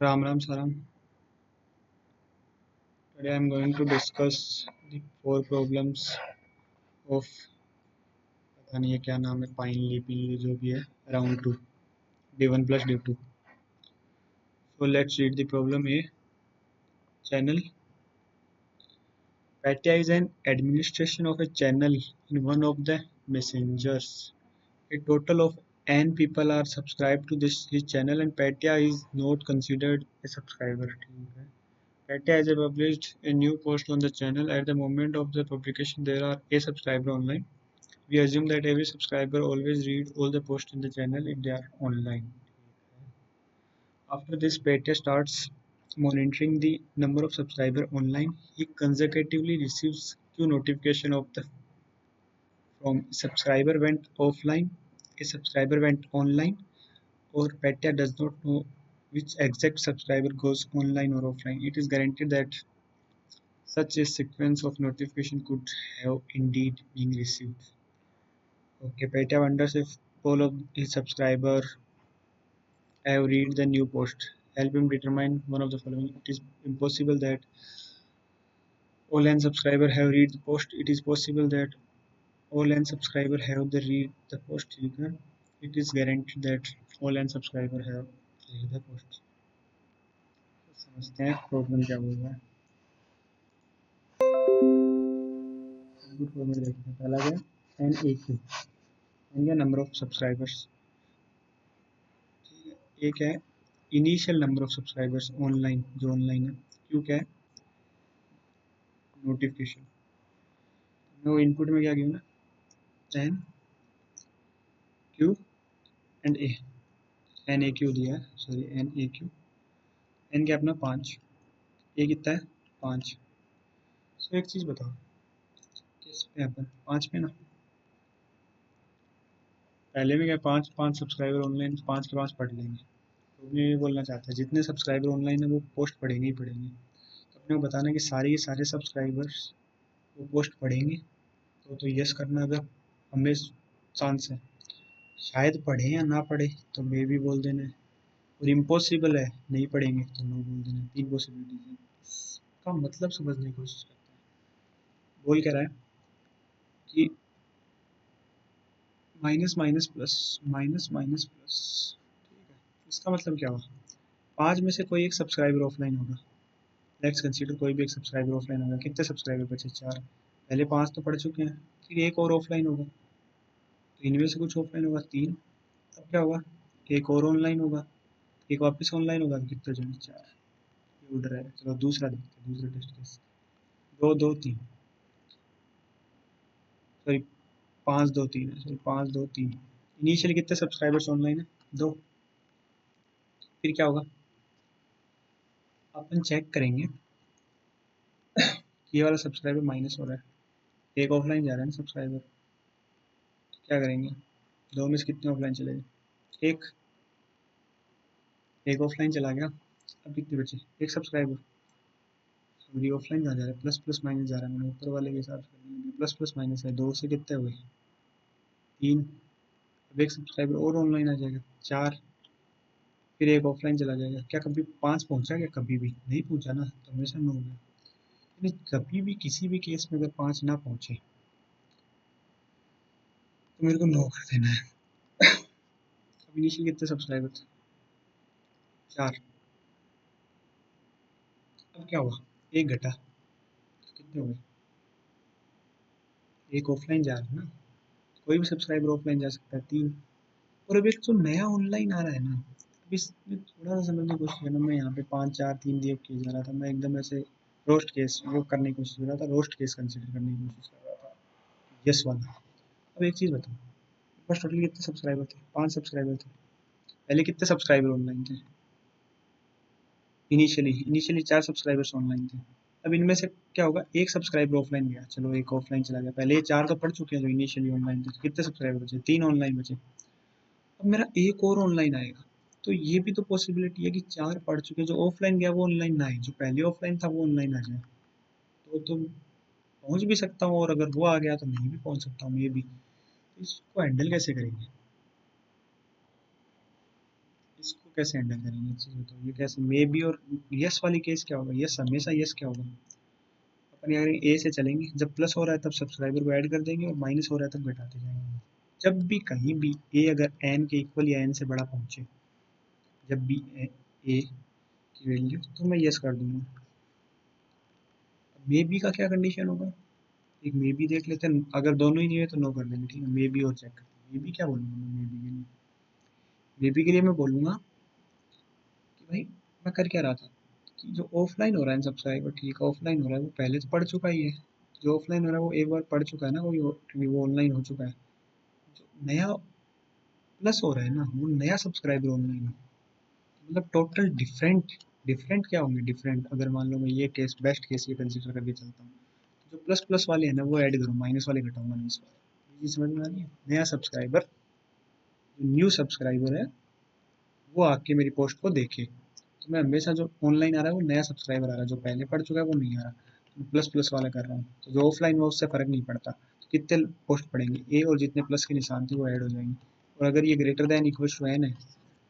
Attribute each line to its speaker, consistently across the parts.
Speaker 1: Ram Ram Saram. Today I am going to discuss the four problems of पता नहीं है क्या नाम है पाइन लीपिंग जो भी है round to d1 plus d2. So let's read the problem. A channel. Petya is an administration of a channel in one of the messengers. A total of n people are subscribed to this his channel and Petya is not considered a subscriber. ठीक है. Petya has published a new post on the channel. At the moment of the publication, there are a subscriber online. We assume that every subscriber always reads all the posts in the channel if they are online. After this, Petya starts monitoring the number of subscribers online. He consecutively receives few notification of the from subscriber went offline, a subscriber went online, or Petya does not know which exact subscriber goes online or offline. It is guaranteed that such a sequence of notification could have indeed been received. Okay, Petya wonders if all of his subscribers have read the new post. Help him determine one of the following. It is impossible that all n subscribers have read the post. It is possible that all n subscribers have the read the post. It is guaranteed that all n subscribers have read the post. समझते हैं problem क्या बोल रहा है. Good format देखते हैं. पहला क्या एन ए क्यू एन क्या नंबर ऑफ सब्सक्राइबर्स. एक है initial number of subscribers online जो ऑनलाइन है. क्यू क्या है नोटिफिकेशन. वो इनपुट में क्या गिवन है N Q and A. N A Q दिया है sorry N A Q. N क्या अपना 5. ए कितना है 5. सो एक चीज़ बताओ किस पे अपन 5 पे ना. पहले में क्या 5 सब्सक्राइबर ऑनलाइन 5 के 5 पढ़ लेंगे. तो मैं ये बोलना चाहता है जितने सब्सक्राइबर ऑनलाइन है वो पोस्ट पढ़ेंगे ही पढ़ेंगे. तो अपने को बताना कि सारे के सारे सब्सक्राइबर्स वो पोस्ट पढ़ेंगे. तो यस करना अगर हमें चांस है. शायद पढ़े या ना पढ़े तो मे भी बोल देना है. और इम्पॉसिबल है नहीं पढ़ेंगे तो नो बोल देना है. 3 पॉसिबिलिटीज है. इसका मतलब समझने की कोशिश करते हैं. बोल क्या रहा है कि minus minus plus minus minus plus. ठीक है. इसका मतलब क्या हुआ 5 में से कोई एक सब्सक्राइबर ऑफलाइन होगा. लेट्स कंसीडर कोई भी एक सब्सक्राइबर ऑफलाइन होगा. कितने सब्सक्राइबर बचे 4. पहले 5 तो पढ़ चुके हैं. फिर एक और ऑफलाइन होगा तो इनमें से कुछ ऑफलाइन होगा 3. तब क्या होगा एक और ऑनलाइन होगा. एक वापस ऑनलाइन होगा तो कितने जन 4. ये ऑर्डर है. चलो दूसरा देखते हैं दूसरा टेस्ट केस. 2 2 3 सॉरी 5 2 3 है. सॉरी 5 2 3. इनिशियली कितने सब्सक्राइबर्स ऑनलाइन है 2. फिर क्या होगा अपन चेक करेंगे ये वाला सब्सक्राइबर माइनस हो रहा है. एक ऑफलाइन जा रहा है ना सब्सक्राइबर. क्या करेंगे 2 में से कितने ऑफलाइन चले गए. एक एक ऑफलाइन चला गया. अब कितने बचे एक सब्सक्राइबर. सॉरी ऑफलाइन कहाँ जा रहा है प्लस प्लस माइनस जा रहा है. मैंने ऊपर वाले के हिसाब से प्लस प्लस माइनस है. 2 से कितने हुए 3. अब एक सब्सक्राइबर और ऑनलाइन आ जाएगा 4. फिर एक ऑफलाइन चला जाएगा. क्या कभी 5 पहुंचा क्या कभी भी नहीं पहुंचा ना. तो हमेशा नो होगा. यानी कभी भी किसी भी केस में अगर 5 ना पहुंचे तो मेरे को नो कर देना है. अब इनिशियल कितने सब्सक्राइबर थे 4. अब क्या हुआ एक घटा कितने हुए. एक ऑफलाइन जा रहा है ना. कोई भी सब्सक्राइबर ऑफलाइन जा सकता है 3. और अब एक जो नया ऑनलाइन आ रहा है ना अब इसमें थोड़ा सा समझने की कोशिश करना. मैं यहाँ पे 5 4 3 देव किया जा रहा था. मैं एकदम ऐसे रोस्ट केस वो करने की कोशिश कर रहा था. रोस्ट केस कंसिडर करने की कोशिश कर रहा था. यस वाला. अब एक चीज़ बताओ बस टोटल कितने सब्सक्राइबर थे 5 सब्सक्राइबर थे. पहले कितने सब्सक्राइबर ऑनलाइन थे इनिशियली 4 सब्सक्राइबर्स ऑनलाइन थे. अब इनमें से क्या होगा एक सब्सक्राइबर ऑफलाइन गया. चलो एक ऑफलाइन चला गया. पहले ये 4 तो पढ़ चुके हैं जो इनिशियली ऑनलाइन थे. कितने सब्सक्राइबर बचे 3 ऑनलाइन बचे. अब मेरा एक और ऑनलाइन आएगा तो ये भी तो पॉसिबिलिटी है कि 4 पढ़ चुके जो ऑफलाइन गया वो ऑनलाइन ना आए. जो पहले ऑफलाइन था वो ऑनलाइन आ जाए. तो पहुंच भी सकता हूँ और अगर वो आ गया तो नहीं भी पहुंच सकता हूँ ये भी. तो इसको हैंडल कैसे करेंगे. इसको कैसे हैंडल करेंगे, एक चीज़ बताओ, ये कैसे मे बी और यस वाली केस क्या होगा, यस हमेशा यस क्या होगा, अपन अगर ए से चलेंगे, जब प्लस हो रहा है तब सब्सक्राइबर को ऐड कर देंगे और माइनस हो रहा है तब घटाते जाएंगे। जब भी कहीं भी ए अगर एन के इक्वल या एन से बड़ा पहुंचे, जब भी ए की वैल्यू, तो मैं यस कर दूंगा। मे बी का क्या कंडीशन होगा, एक मे बी देख लेते हैं, अगर दोनों ही नहीं है तो नो कर देंगे, ठीक है। मे बी और चेक करते हैं, मे बी क्या बोलूँगा मैं, मे बी के लिए, मे बी के लिए मैं बोलूँगा कि भाई मैं कर क्या रहा था, कि जो ऑफलाइन हो रहा है सब्सक्राइबर, ठीक है ऑफलाइन हो रहा है, वो पहले तो पढ़ चुका ही है, जो ऑफलाइन हो रहा है वो एक बार पढ़ चुका है ना, वो ऑनलाइन हो चुका है। जो नया प्लस हो रहा है ना, वो नया सब्सक्राइबर ऑनलाइन है, मतलब टोटल डिफरेंट, डिफरेंट क्या होंगे, डिफरेंट अगर मान लो मैं ये केस बेस्ट केस ये कंसिडर करके चलता हूँ, जो प्लस प्लस वाले हैं ना वो ऐड करूँ, माइनस वाले घटाऊंगा नहीं, इस बार ये समझ में आ रही है। नया सब्सक्राइबर, जो न्यू सब्सक्राइबर है, वो आके मेरी पोस्ट को देखे, तो मैं हमेशा जो ऑनलाइन आ रहा है वो नया सब्सक्राइबर आ रहा है, जो पहले पढ़ चुका है वो नहीं आ रहा, तो प्लस प्लस वाला कर रहा हूँ, तो जो ऑफलाइन हुआ उससे फर्क नहीं पड़ता, तो कितने पोस्ट पड़ेंगे ए और जितने प्लस के निशान थे वो ऐड हो जाएंगे, और अगर ये greater than equal to N है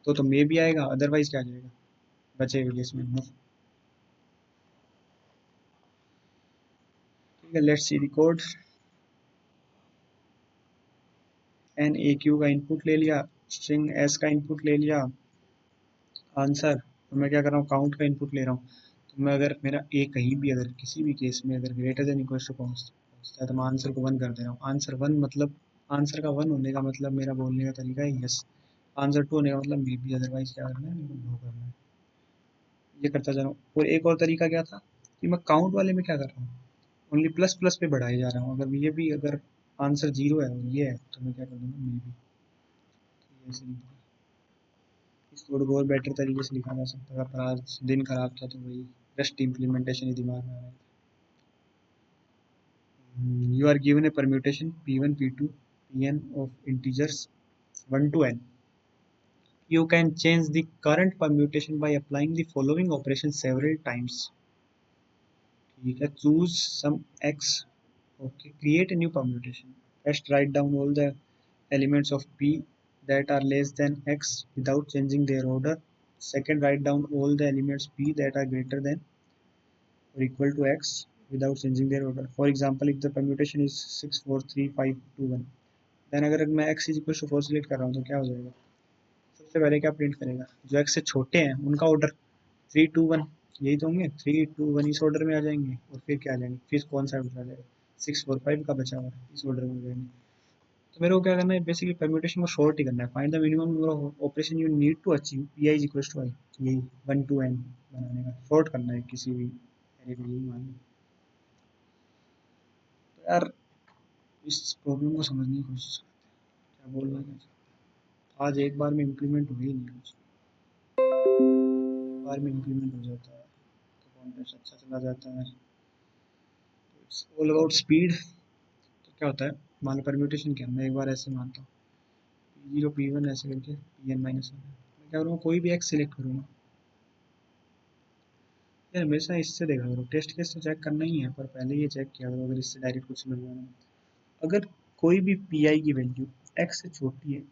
Speaker 1: तो मे भी आएगा, अदरवाइज क्या आ जाएगा, बचेगा इसमें नो। ठीक है, let's see the code. N A Q का इनपुट ले लिया, स्ट्रिंग एस का इनपुट ले लिया, आंसर, तो मैं क्या कर रहा हूँ, काउंट का इनपुट ले रहा हूँ, तो मैं अगर मेरा ए कहीं भी अगर किसी भी केस में अगर ग्रेटर देन इक्वल टू पहुँचता है तो मैं आंसर को वन कर दे रहा हूँ, आंसर वन मतलब, आंसर का वन होने का मतलब मेरा बोलने का तरीका है यस, आंसर टू होने का मतलब मे बी, अदरवाइज क्या करना है, मेरे को नो करना है, ये करता जा रहा हूँ। और एक और तरीका क्या था, कि मैं काउंट वाले में क्या कर रहा हूँ, ओनली प्लस प्लस पे बढ़ाए जा रहा हूँ, अगर ये भी अगर आंसर जीरो है और ये है तो मैं क्या कर दूंगा मे बी, ऐसे नहीं। इस कोड को और बेटर तरीके से लिखा जा सकता था, पर आज दिन खराब था तो वही जस्ट इम्प्लीमेंटेशन ही दिमाग में आ रहा है। You are given a permutation p1 p2 pn of integers 1 to n. You can change the current permutation by applying the following operation several times. ठीक है, choose some x, okay, create a new permutation. First write down all the elements of p that are less than x without changing their order. Second, write down all the elements p that are greater than or equal to x without changing their order. For example, if the permutation is 6 4 3 5 2 1, then अगर मैं x is equal to 4 select कर रहा हूँ तो क्या हो जाएगा, सबसे पहले क्या प्रिंट करेगा, जो x से छोटे हैं उनका ऑर्डर 3 2 1, यही तो होंगे 3 2 1, इस ऑर्डर में आ जाएंगे, और फिर क्या आ जाएंगे, फिर कौन सा ऑर्डर आ जाएगा, 6 4 5 का बचा हुआ इस ऑर्डर में आ जाएंगे। तो मेरे को क्या करना है, बेसिकली परम्यूटेशन को शॉर्ट ही करना है, find the minimum number of operation you need to achieve P I is equal to I, यही 1 to n बनाने का, शॉर्ट करना है किसी भी एरे को, यही मान लो। तो यार इस प्रॉब्लम को समझने की कोशिश करते हैं, क्या बोलना है, आज एक बार में इम्प्लीमेंट हो ही नहीं कुछ, एक बार में इम्प्लीमेंट हो जाता है तो कॉन्टेक्स्ट अच्छा चला जाता है, इट्स ऑल अबाउट स्पीड। तो क्या होता है, मान लो परम्यूटेशन क्या, मैं एक बार ऐसे मानता हूँ पी जीरो पी वन ऐसे करके पी एन माइनस वन, मैं क्या करूँगा, कोई भी एक्स सिलेक्ट करूँगा, यार हमेशा इससे देखा करो, टेस्ट केस तो चेक करना ही है, पर पहले ये चेक किया करो, अगर इससे डायरेक्ट कुछ समझ में आना, अगर कोई भी पी आई की वैल्यू एक्स से छोटी है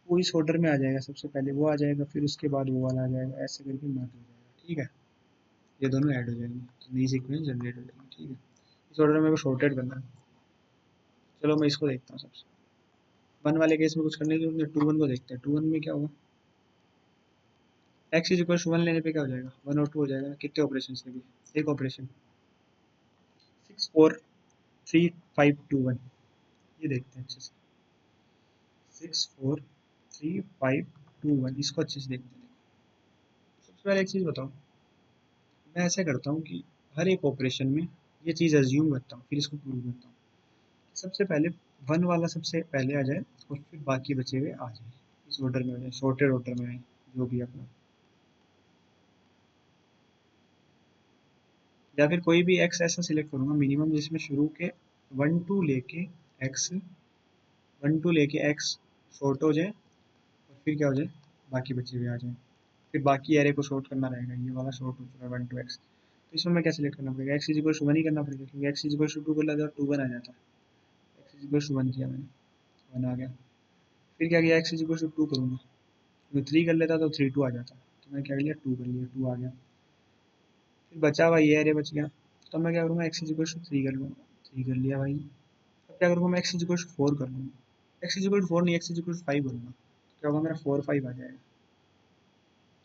Speaker 1: वो इस ऑर्डर में आ जाएगा, सबसे पहले वो आ जाएगा, फिर उसके बाद वो वाला आ जाएगा, ऐसे करके मैच हो जाएगा, ठीक है, ये दोनों ऐड हो जाएंगे तो नई सीक्वेंस जनरेट हो जाएगी, ठीक है। इस ऑर्डर में मेरे को शॉर्टेड करना है, चलो मैं इसको देखता हूँ सबसे, वन वाले केस में कुछ करने की जरूरत नहीं, टू वन को देखते हैं, टू वन में क्या होगा, X is equal to one लेने पे क्या हो जाएगा, वन और टू हो जाएगा, कितने ऑपरेशन के लिए, एक ऑपरेशन, 6 4 3 5 2 1, ये देखते हैं अच्छे से, 6 4 3 5 2 1, इसको अच्छे से देखते हैं। सबसे पहले एक चीज़ बताओ, मैं ऐसे करता हूँ कि हर एक ऑपरेशन में ये चीज़ अज्यूम करता हूँ, फिर इसको प्रूव करता हूँ, सबसे पहले वन वाला सबसे पहले आ जाए और फिर बाकी बचे हुए आ जाए, इस ऑर्डर में आ जाए, सॉर्टेड ऑर्डर में आए, जो भी अपना, या फिर कोई भी एक्स ऐसा सिलेक्ट करूँगा मिनिमम जिसमें शुरू के वन टू लेके एक्स, वन टू लेके एक्स शॉर्ट हो जाए और फिर क्या हो जाए, बाकी बचे हुए आ जाए, फिर बाकी एरे को शॉर्ट करना रहेगा, ये वाला शॉर्ट हो चुका है वन टू एक्स, तो इसमें मैं क्या सिलेक्ट करना पड़ेगा, X is equal to one ही करना पड़ेगा, क्योंकि X is equal to two कर लगा टू वन आ जाता है, X is equal to one किया मैंने, वन आ गया, फिर क्या किया, X is equal to two करूँगा, तो 3 कर लेता तो 3 2 आ जाता, तो मैं क्या कर लिया 2 कर लिया, 2 आ गया। फिर बचा हुआ ये एरे बच गया, तो मैं क्या करूँगा x इज इक्वल टू 3 कर लूँगा, 3 कर लिया भाई। अब क्या करूँगा मैं x इज इक्वल टू 4 कर लूँगा, x इज इक्वल टू 4 नहीं, x इज इक्वल टू 5 करूँगा, तो क्या होगा मेरा 4 5 आ जाएगा।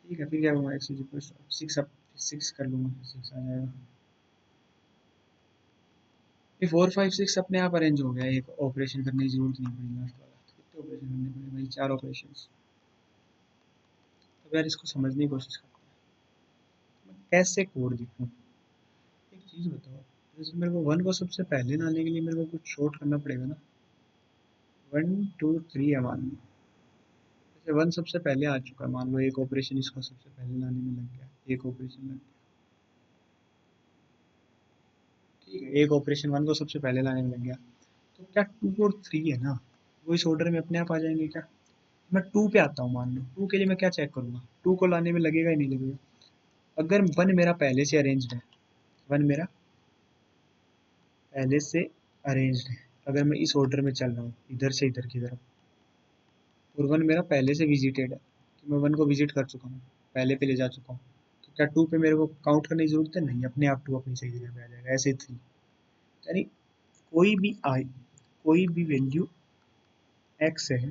Speaker 1: ठीक है, फिर क्या करूँगा x इज इक्वल टू 6, अब 6 कर लूँगा, 6 आ जाएगा। ये 4 5 6 अपने आप अरेंज हो गया, एक ऑपरेशन करने की जरूरत नहीं पड़ी लास्ट वाला। कितने ऑपरेशन करने पड़े भाई, 4 ऑपरेशन। अब यार इसको समझने की कोशिश करते हैं मैं कैसे कोड लिखूँ। एक चीज़ बताओ, जैसे मेरे को 1 को सबसे पहले लाने के लिए मेरे को कुछ शॉर्ट करना पड़ेगा ना। 1 2 3 है मान लो, जैसे 1 सबसे पहले आ चुका है, मान लो एक ऑपरेशन इसको सबसे पहले लाने में लग गया, एक ऑपरेशन लग गया। ठीक है, एक ऑपरेशन 1 को सबसे पहले लाने में लग गया, तो क्या 2 और 3 है ना, वो इस ऑर्डर में अपने आप आ जाएंगे क्या। मैं 2 पे आता हूँ, मान लो 2 के लिए मैं क्या चेक करूँगा, 2 को लाने में लगेगा ही नहीं लगेगा। अगर 1 मेरा पहले से अरेंज्ड है, 1 मेरा पहले से अरेंज्ड है, अगर मैं इस ऑर्डर में चल रहा हूँ इधर से इधर की तरफ, और 1 मेरा पहले से विजिटेड है, कि मैं 1 को विजिट कर चुका हूँ, पहले पे ले जा चुका हूँ, तो क्या 2 पे मेरे को काउंट करने की जरूरत है, नहीं, अपने आप 2 अपनी सही जगह पे आ जाएगा। ऐसे 3, यानी कोई भी आई, कोई भी वैल्यू एक्स है,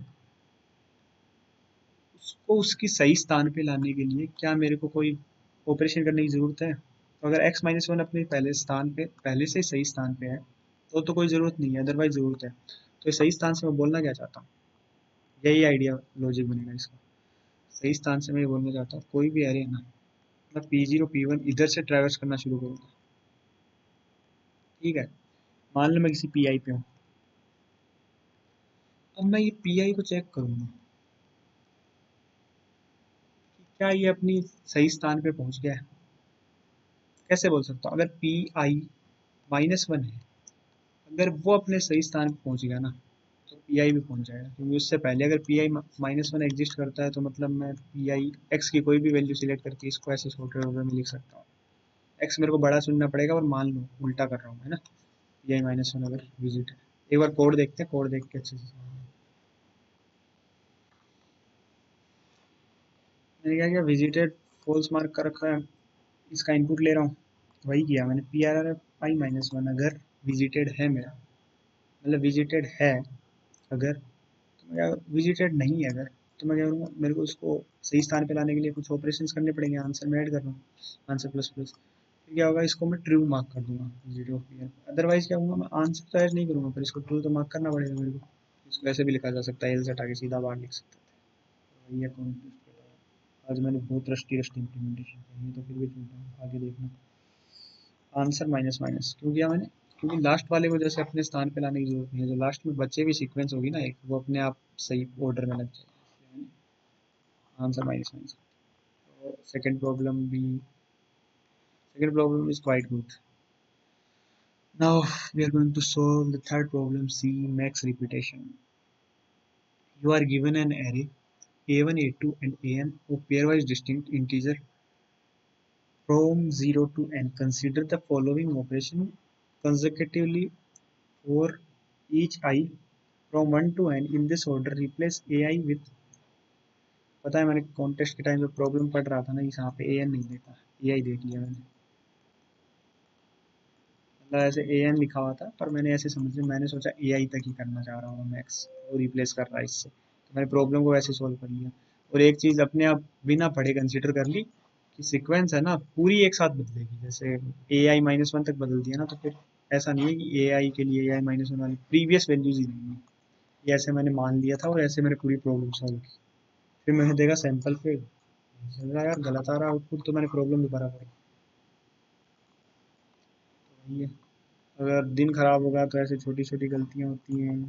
Speaker 1: उसको उसकी सही स्थान पे लाने के लिए क्या मेरे को कोई ऑपरेशन करने की ज़रूरत है। तो अगर x माइनस वन अपने पहले स्थान पे, पहले से सही स्थान पे है, तो कोई ज़रूरत नहीं है, अदरवाइज ज़रूरत है। तो सही स्थान से मैं बोलना क्या चाहता हूँ, यही आइडिया लॉजिक बनेगा इसका। सही स्थान से मैं ये बोलना चाहता हूँ, कोई भी एरे है ना, मैं P0 P1 इधर से ट्रैवर्स करना शुरू करूँगा। ठीक है, मान लो मैं किसी पी आई पे हूँ, अब मैं ये पी आई को चेक करूँगा कि क्या ये अपनी सही स्थान पे पहुँच गया है। कैसे बोल सकता हूँ, अगर Pi-1 है, अगर वो अपने सही स्थान पे पहुंच गया ना, तो पी आई भी पहुंच जाएगा, क्योंकि उससे पहले अगर Pi-1 एग्जिस्ट करता है, तो मतलब मैं पी आई एक्स की कोई भी वैल्यू सिलेक्ट करके इसको ऐसे सॉर्टेड ऑर्डर में लिख सकता हूँ। एक्स मेरे को बड़ा चुनना पड़ेगा, और मान लो उल्टा कर रहा हूँ है ना, Pi-1 अगर विजिट है। एक बार कोड देखते हैं, कोड देख के अच्छे से मैंने क्या किया, विजिटेड फॉल्स मार्क कर रखा है, इसका इनपुट ले रहा हूँ, वही किया मैंने। Pi-1 अगर विजिटेड है मेरा, मतलब विजिटेड है अगर, तो मैं विजिटेड नहीं है अगर, तो मैं क्या करूँगा, मेरे को उसको सही स्थान पे लाने के लिए कुछ ऑपरेशंस करने पड़ेंगे, आंसर में ऐड कर रहा हूँ, आंसर प्लस प्लस। फिर क्या होगा, इसको मैं ट्रू मार्क कर दूंगा, जीरो क्लियर। अदरवाइज क्या होगा, मैं आंसर तो ऐड नहीं करूँगा, पर इसको ट्रू तो मार्क करना पड़ेगा मेरे को। इसको ऐसे भी लिखा जा सकता है, एल से हटा के सीधा बाहर लिख सकते थे। वही है, आज मैंने बहुत रस्टी रस्टी इम्प्लीमेंटेशन की है, तो फिर भी चलता हूँ, आगे देखना। आंसर माइनस माइनस क्यों किया मैंने, क्योंकि लास्ट वाले को जैसे अपने स्थान पे लाने की जरूरत नहीं है, जो लास्ट में बच्चे भी सीक्वेंस होगी ना एक, वो अपने आप सही ऑर्डर में लग जाएगी। Answer minus minus. Second problem भी, second problem is quite good. Now we are going to solve the third problem, C, max repetition. You are given an array a1, a2 and an of pairwise distinct integer from 0 to n. Consider the following operation consecutively for each I from 1 to n in this order. Replace ai with, पता है मैंने contest के time पे problem पढ़ रहा था ना, यहाँ पे an नहीं देखा, ai देख लिया मैंने। मतलब ऐसे ए एन लिखा हुआ था, पर मैंने ऐसे समझ लिया, मैंने सोचा ए आई तक ही करना चाह रहा हूँ मैक्स, वो रिप्लेस कर रहा है इससे, तो मैंने प्रॉब्लम को वैसे सॉल्व कर लिया। और एक चीज़ अपने आप बिना पढ़े कंसिडर कर ली, कि सीक्वेंस है ना पूरी एक साथ बदलेगी, जैसे AI-1 तक बदल दिया ना, तो फिर ऐसा नहीं है कि ए आई के लिए AI-1 वाली प्रीवियस वैल्यूज ही नहीं है। ये ऐसे मैंने मान लिया था, और ऐसे मैंने पूरी प्रॉब्लम सॉल्व की। फिर मैंने देखा सैंपल पे चल रहा है यार, गलत आ रहा आउटपुट, तो मैंने प्रॉब्लम दोबारा करी। तो वही है, अगर दिन खराब होगा तो ऐसे छोटी छोटी गलतियाँ होती हैं,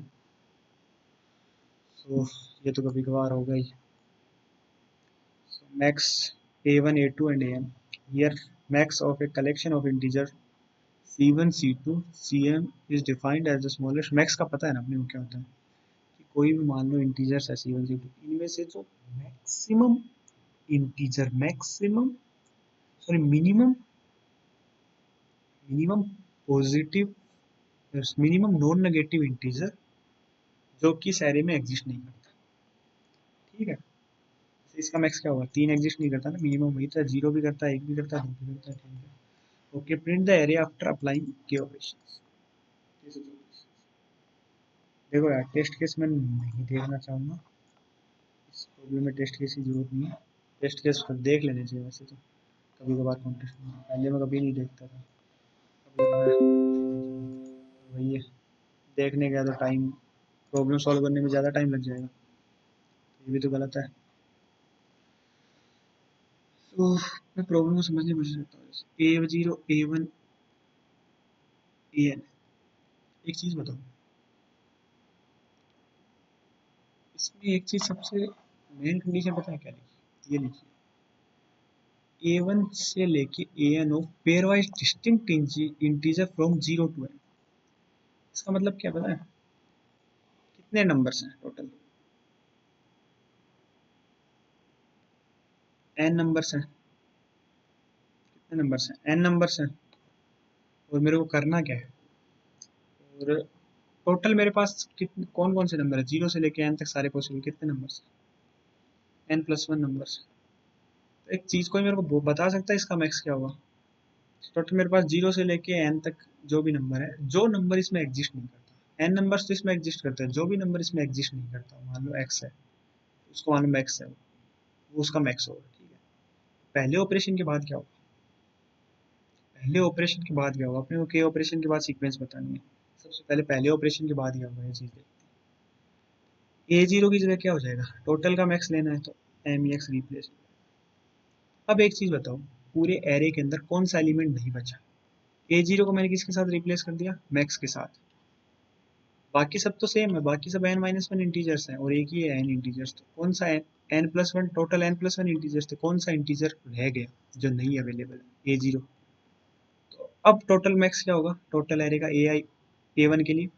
Speaker 1: तो ये तो कभी कभार होगा ही। Max a1 a2 and an, here max of a collection of integer c1 c2 cn is defined as the smallest। Max का पता है ना अपने को क्या होता है, कि कोई भी मान लो इंटीजर्स है c1 c2, इनमें से जो maximum integer, maximum sorry minimum, minimum positive, minimum non negative integer जो कि इस एरे में एग्जिस्ट नहीं करता। ठीक है, तो इसका मैक्स क्या होगा, 3 एग्जिस्ट नहीं करता ना, मिनिमम वही तो है, 0 भी करता है, 1 भी करता है, 2 भी करता है, ठीक है। Okay, print the array after applying के ऑपरेशंस। देखो यार, टेस्ट केस मैं नहीं देखना चाहूँगा, इस प्रॉब्लम में टेस्ट केस की जरूरत नहीं है। टेस्ट केस फिर देख लेने चाहिए वैसे तो, कभी कभार कॉन्टेस्ट में, पहले मैं कभी नहीं देखता था, वही है, देखने गया तो टाइम, प्रॉब्लम सॉल्व करने में ज़्यादा टाइम लग जाएगा, ये भी तो गलत है। तो मैं प्रॉब्लम को समझने की कोशिश करता हूँ। A0 A1 AN, एक चीज़ बताओ, इसमें एक चीज़ सबसे मेन कंडीशन पता है क्या लिखी, ये लिखिए, A1 से लेके AN of pair wise distinct integer from 0 to n। इसका मतलब क्या पता है, कितने नंबर्स हैं टोटल, n नंबर्स हैं, कितने नंबर्स हैं, n नंबर्स हैं, और मेरे को करना क्या है, और टोटल मेरे पास कितने, कौन कौन से नंबर है, 0 से लेके n तक सारे पॉसिबल कितने नंबर्स हैं, n+1 नंबर्स। तो एक चीज़ कोई मेरे को बता सकता है इसका मैक्स क्या होगा। टोटल मेरे पास 0 से लेके n तक जो भी नंबर है, जो नंबर इसमें एग्जिस्ट नहीं करता, n नंबर्स तो इसमें एग्जिस्ट करते हैं, जो भी नंबर इसमें एग्जिस्ट नहीं करता, मान लो x है, उसको मान लो मैक्स है, वो उसका मैक्स होगा, ठीक है। पहले ऑपरेशन के बाद क्या होगा, पहले ऑपरेशन के बाद क्या होगा, अपने को के ऑपरेशन के बाद सीक्वेंस बतानी है, सबसे पहले पहले ऑपरेशन के बाद क्या होगा ये चीज़ देखते हैं। A0 की जगह क्या हो जाएगा, टोटल का मैक्स लेना है तो MEX रिप्लेस। अब एक चीज़ बताओ, पूरे एरे के अंदर कौन सा एलिमेंट नहीं बचा, A0 को मैंने किसके साथ रिप्लेस कर दिया, मैक्स के साथ, बाकी सब तो सेम है, बाकी सब n-1 इंटीजर्स हैं और एक ही है n इंटीजर्स, तो कौन सा n+1, टोटल n+1 इंटीजर्स थे, कौन सा इंटीजर रह गया जो नहीं अवेलेबल है, A0। तो अब टोटल मैक्स क्या होगा, टोटल एरे का A1 के लिए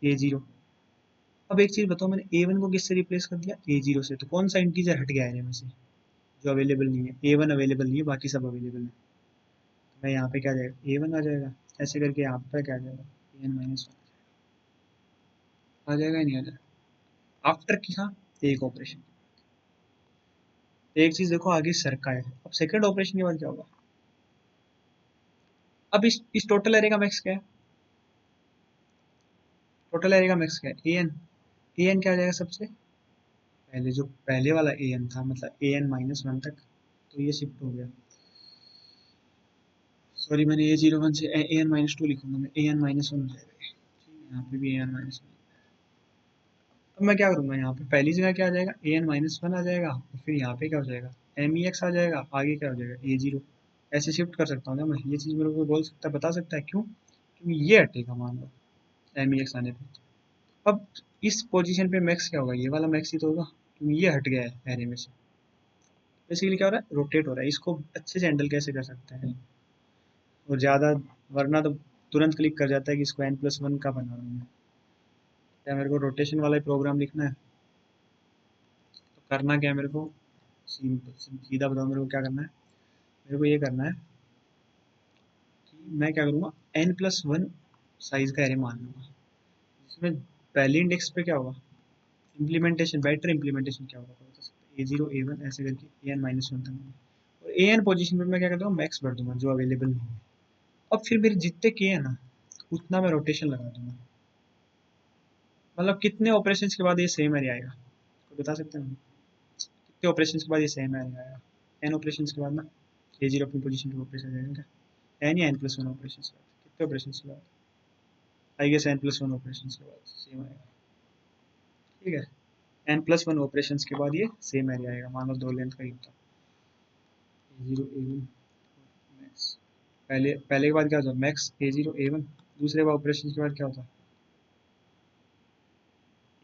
Speaker 1: A0। अब एक चीज़ बताओ, मैंने A1 को किससे रिप्लेस कर दिया, A0 से, तो कौन सा इंटीजर हट गया एरे में से जो अवेलेबल नहीं है, A1 अवेलेबल नहीं है, बाकी सब अवेलेबल है, तो मैं यहाँ पे क्या आ जाएगा, A1 आ जाएगा, ऐसे करके यहाँ पे क्या आ जाएगा, n-1 आ जाएगा, नहीं आ जाएगा, आफ्टर किया एक ऑपरेशन। एक चीज देखो, आगे सरका है, अब सेकंड ऑपरेशन के बाद क्या होगा, अब इस टोटल एरे का मैक्स क्या है, टोटल एरे का मैक्स क्या है, an क्या आ जाएगा, सबसे पहले जो पहले वाला an था, मतलब an-1 तक, तो ये शिफ्ट हो गया, सॉरी मैंने A01 से an-2 लिखूंगा, मैं an-1 हो जाएगा ये, ठीक है, यहाँ पे भी an-1। अब मैं क्या करूंगा, यहाँ पे पहली जगह क्या आ जाएगा, an-1 आ जाएगा, और फिर यहाँ पे क्या हो जाएगा, MEX आ जाएगा, आगे क्या हो जाएगा, A0। ऐसे शिफ्ट कर सकता हूँ क्या मैं, ये चीज़ मेरे को बोल सकता है, बता सकता है क्यों, क्योंकि ये हटेगा मान लो MEX आने पे। अब इस पोजीशन पे मैक्स क्या होगा, ये वाला मैक्स ही तो होगा, क्योंकि ये हट गया है एरे में से। बेसिकली क्या हो रहा है, रोटेट हो रहा है, इसको अच्छे से हैंडल कैसे कर सकते हैं, और ज़्यादा, वरना तो तुरंत क्लिक कर जाता है कि इसको n+1 का बना रहा हूँ मैं, क्या मेरे को रोटेशन वाला ही प्रोग्राम लिखना है, तो करना क्या है मेरे को, सीधा बताओ मेरे को क्या करना है, मेरे को ये करना है कि मैं क्या करूँगा, n+1 साइज का एरे मान लूँगा, जिसमें पहली इंडेक्स पे क्या होगा, इम्प्लीमेंटेशन, बेटर इम्प्लीमेंटेशन क्या होगा, बता सकते A0 A1 ऐसे करके an-1 तक, और an पोजीशन पे मैं क्या करता हूँ, मैक्स भर दूंगा जो अवेलेबल नहीं है। अब फिर मेरे जितने के है ना, उतना मैं रोटेशन लगा दूंगा, मतलब कितने ऑपरेशंस के बाद ये सेम एरिया आएगा, तो बता सकते हैं कितने ऑपरेशंस के बाद ये सेम एरिया आएगा, n ऑपरेशंस के बाद ना, A0 अपनी पोजीशन पे वापस आ जाएगा क्या, n या n+1 ऑपरेशंस के बाद, कितने ऑपरेशंस के बाद, आई गेस n+1 ऑपरेशंस के बाद सेम आएगा, ठीक है, n+1 ऑपरेशंस के बाद ये सेम एरिया आएगा, मान लो दो लेंथ का ही था, A0 A1 मैक्स, पहले पहले के बाद क्या होता है, मैक्स A0 A1, दूसरे बार ऑपरेशन के बाद क्या होता है,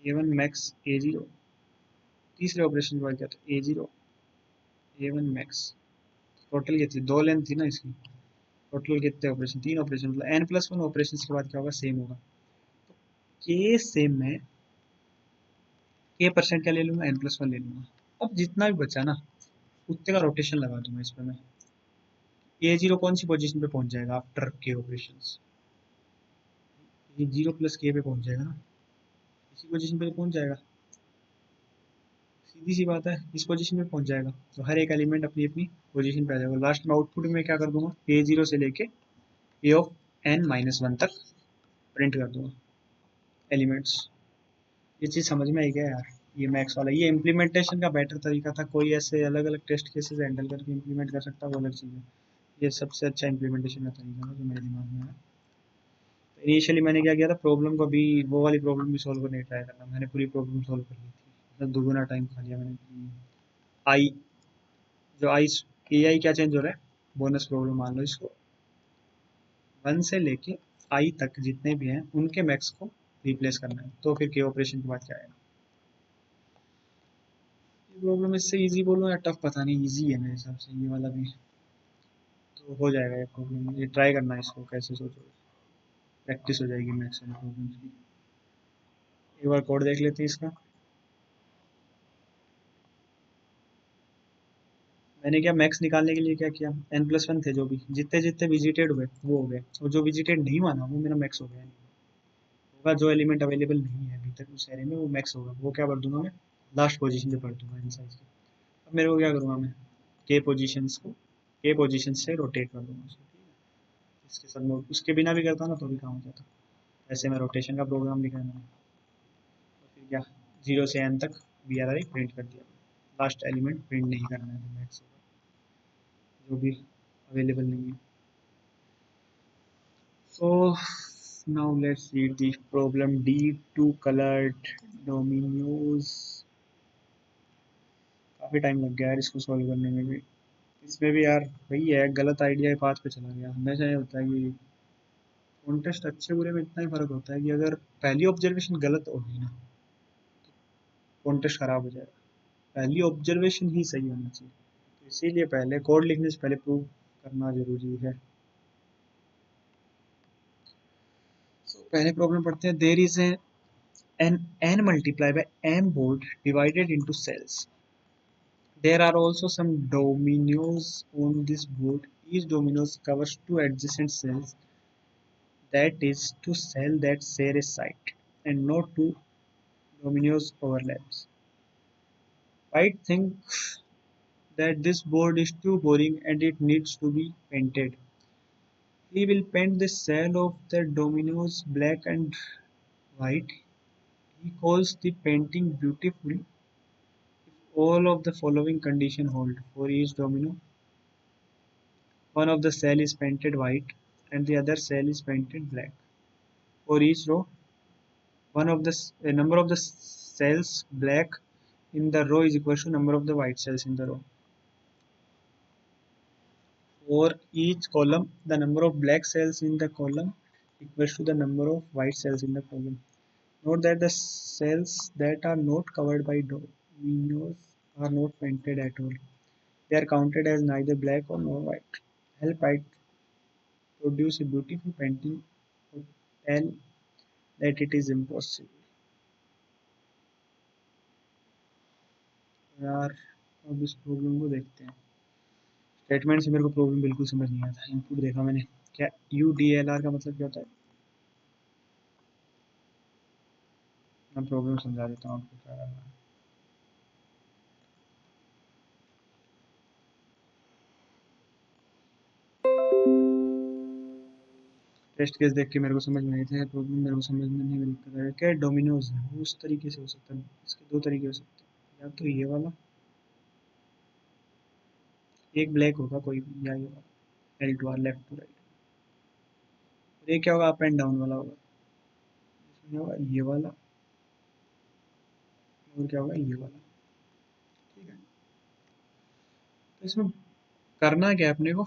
Speaker 1: A1 मैक्स A0, तीसरे ऑपरेशन के बाद क्या होता है, A0 A1 मैक्स। टोटल कितनी, दो लेंथ थी ना इसकी, टोटल कितने ऑपरेशन, 3 ऑपरेशन, मतलब n+1 ऑपरेशन के बाद क्या होगा, सेम होगा, के सेम में के परसेंट क्या ले लूंगा, n+1 ले लूंगा। अब जितना भी बचा ना, उतने का रोटेशन लगा दूंगा इस पर मैं, A0 कौन सी पोजीशन पे पहुंच जाएगा आफ्टर के ऑपरेशन, ये 0 + k पे पहुंच जाएगा ना, इसी पोजीशन पे पहुंच जाएगा, सीधी सी बात है, इस पोजीशन पे पहुंच जाएगा तो हर एक एलिमेंट अपनी अपनी पोजीशन पे आ जाएगा। लास्ट में आउटपुट में क्या कर दूंगा, A0 से लेके A ऑफ n-1 तक प्रिंट कर दूंगा एलिमेंट्स। ये चीज़ समझ में आई क्या यार? ये मैक्स वाला, ये इम्प्लीमेंटेशन का बेटर तरीका था। कोई ऐसे अलग अलग टेस्ट केसेस हैंडल करके इम्प्लीमेंट कर सकता, वो अलग चीज़ है। ये सबसे अच्छा इम्प्लीमेंटेशन का तरीका था जो मेरे दिमाग में आया। तो इनिशियली मैंने क्या किया था, प्रॉब्लम को भी, वो वाली प्रॉब्लम भी सॉल्व करने ट्राई करना। मैंने पूरी प्रॉब्लम सॉल्व कर ली थी, मतलब दोगुना टाइम खा लिया मैंने। आई, जो आई, AI क्या चेंज हो रहा है, बोनस प्रॉब्लम मान लो इसको, 1 से लेके आई तक जितने भी हैं उनके मैक्स को रिप्लेस करना है। तो फिर के ऑपरेशन के बाद क्या आएगा? ये प्रॉब्लम इससे इजी बोलूँ या टफ, पता नहीं, इजी है मेरे हिसाब से ये वाला भी। तो हो जाएगा ये प्रॉब्लम, ये ट्राई करना है इसको कैसे, सोचो प्रैक्टिस हो जाएगी मैथ्स वाले प्रॉब्लम्स की। एक बार कोड देख लेते हैं इसका। मैंने क्या मैक्स निकालने के लिए क्या किया, n+1 थे जो भी, जितने जितने विजिटेड हुए वो हो गए, और जो विजिटेड नहीं माना वो मेरा मैक्स हो गया। होगा जो एलिमेंट अवेलेबल नहीं है अभी तक उस एरे में, वो मैक्स होगा। वो क्या भर दूंगा मैं, लास्ट पोजीशन पे भर दूंगा इन साइज के। अब मेरे को क्या करूँगा मैं, के पोजीशन से रोटेट कर दूंगा उसको, ठीक है। इसके साथ मैं उसके बिना भी करता ना तो भी काम हो जाता। ऐसे मैं रोटेशन का प्रोग्राम लिखा है मैंने। तो फिर क्या, 0 से n तक BRI प्रिंट कर दिया। लास्ट एलिमेंट प्रिंट नहीं करना है, तो मैक्स होगा जो भी अवेलेबल नहीं है। So now let's read the problem D. Two colored dominoes. काफी टाइम लग गया यार इसको सॉल्व करने में भी। इसमें भी यार वही है, गलत आइडिया के पाथ पे चला गया। हमेशा ये होता है कि कॉन्टेस्ट अच्छे बुरे में इतना ही फर्क होता है कि अगर पहली ऑब्जर्वेशन गलत होगी ना, कॉन्टेस्ट खराब हो जाएगा। पहली ऑब्जर्वेशन ही सही होना चाहिए, तो इसीलिए पहले कोड लिखने से पहले प्रूव करना जरूरी है। So, पहले प्रॉब्लम पढ़ते हैं। There is an n multiplied by m board divided into cells. There are also some dominoes on this board. Each domino covers two adjacent cells, that is, two cells that share a side, and no two dominoes overlaps. White thinks that this board is too boring and it needs to be painted. He will paint the cell of the dominoes black and white. He calls the painting beautiful if all of the following conditions hold. For each domino, one of the cell is painted white and the other cell is painted black. For each row, one of the number of the cells black in the row is equal to number of the white cells in the row. For each column, the number of black cells in the column equals to the number of white cells in the column. Note that the cells that are not covered by dominoes are not painted at all. They are counted as neither black or nor white. Help white produce a beautiful painting or tell that it is impossible. यार अब इस problem को देखते हैं। Statement से मेरे को problem बिल्कुल समझ नहीं आता। इनपुट देखा मैंने, क्या UDLR का मतलब क्या होता है? मैं प्रॉब्लम समझा देता हूँ आपको क्या करना है। टेस्ट केस देख के मेरे को समझ में आए थे, प्रॉब्लम मेरे को समझने में दिक्कत है। क्या डोमिनोज है, वो उस तरीके से हो सकता है। इसके दो तरीके हो सकते हैं, या तो ये वाला, एक ब्लैक होगा कोई भी, या ये वाला L to R, left to right. और ये क्या होगा, अप एंड डाउन वाला होगा। इसमें होगा ये वाला, और क्या होगा ये वाला, ठीक है। तो इसमें करना क्या है अपने को,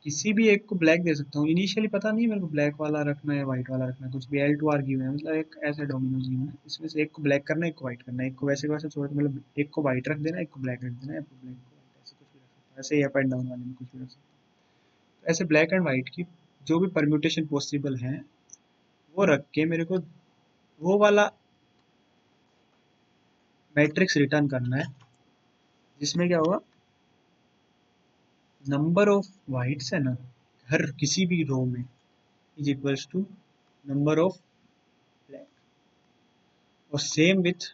Speaker 1: किसी भी एक को ब्लैक दे सकता हूँ। इनिशियली पता नहीं है मेरे को ब्लैक वाला रखना है या व्हाइट वाला रखना है, कुछ भी L टू R गिवन है, मतलब एक ऐसा डोमिनोज गिवन है। इसमें से एक को ब्लैक करना है, एक को व्हाइट करना है, एक को वैसे वैसे छोड़, मतलब एक को व्हाइट रख देना, एक को ब्लैक रख देना, या ब्लैक को व्हाइट, ऐसे कुछ भी रख सकता है। ऐसे ही अप एंड डाउन वाले में कुछ भी रख सकता है। तो ऐसे ब्लैक एंड व्हाइट की जो भी परम्यूटेशन पॉसिबल है वो रख के मेरे को वो वाला मैट्रिक्स रिटर्न करना है, जिसमें क्या होगा, नंबर ऑफ व्हाइट्स है ना हर किसी भी रो में is equals to number of black, और सेम विथ